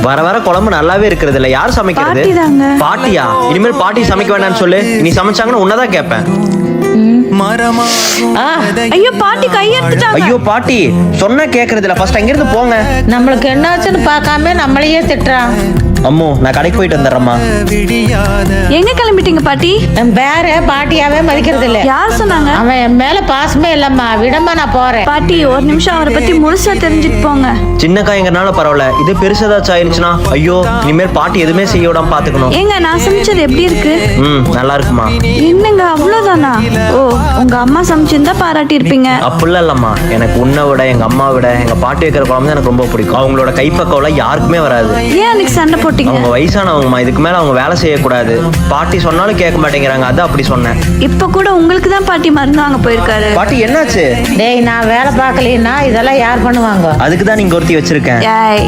வர வர குழம்பு நல்லாவே இருக்கிறது இல்ல. யார் சமைக்கிறது? பாட்டியா? இனிமேல் பாட்டி சமைக்க வேண்டாம்னு சொல்லு. நீ சமைச்சாங்கன்னு உன்னதான் கேட்பேன். ஐயோ பாட்டி கையெடுத்துட்டாங்க. ஐயோ பாட்டி சொன்னா கேக்குறது இல்ல. ஃபர்ஸ்ட் அங்கிருந்து போங்க. நம்மளுக்கு என்னாச்சுன்னு பார்க்காம நம்மளையே திட்டுறான். அம்மோ நான் கடைக்கு போயிட்டு வந்துடுறேம்மா. எங்க கிளம்பிட்டீங்க பாட்டி? வேற பாட்டியாவே மதிக்கிறது இல்ல. யார் சொன்னாங்க? அவன் என் மேல பாசமே இல்லம்மா. விடமா நான் போறேன். பாட்டி ஒரு நிமிஷம் அவரை பத்தி முழுசா தெரிஞ்சுட்டு போங்க. சின்ன காயங்கனால பரவாயில்ல, இது பெருசதாச்சும் ஆயிருச்சுன்னா ஐயோ இனிமேல் பாட்டி எதுவுமே செய்ய விடாம பாத்துக்கணும். ஏங்க நான் சமைச்சது எப்படி இருக்கு? நல்லா இருக்குமா. என்னங்க அவ்வளவுதானா? ஓ உங்க அம்மா சமைச்சிருந்தா பாராட்டி இருப்பீங்க. அப்படிலாம் இல்லம்மா, எனக்கு உன்னை விட எங்க அம்மா விட எங்க பாட்டி வைக்கிற குழம்பு தான் எனக்கு ரொம்ப பிடிக்கும். அவங்களோட கைப்பக்கம் யாருக்குமே வராது. ஏன் அன்னைக்கு சண்டை போட்டீங்க? அவங்க வயசானவங்கம்மா, இதுக்கு மேல அவங்க வேலை செய்யக்கூடாது. பாட்டி சொன்னாலும் கேட்க மாட்டேங்கிறாங்க, அது அப்படி சொன்னேன். இப்ப கூட உங்களுக்கு தான் பாட்டி மருந்து வாங்க போயிருக்காரு. பாட்டி என்னாச்சு? டேய் நான் வேலை பார்க்கலன்னா இதெல்லாம் யார் பண்ணுவாங்க? அதுக்கு தான் நீங்க ஒருத்தி வச்சிருக்கேன். ஏய்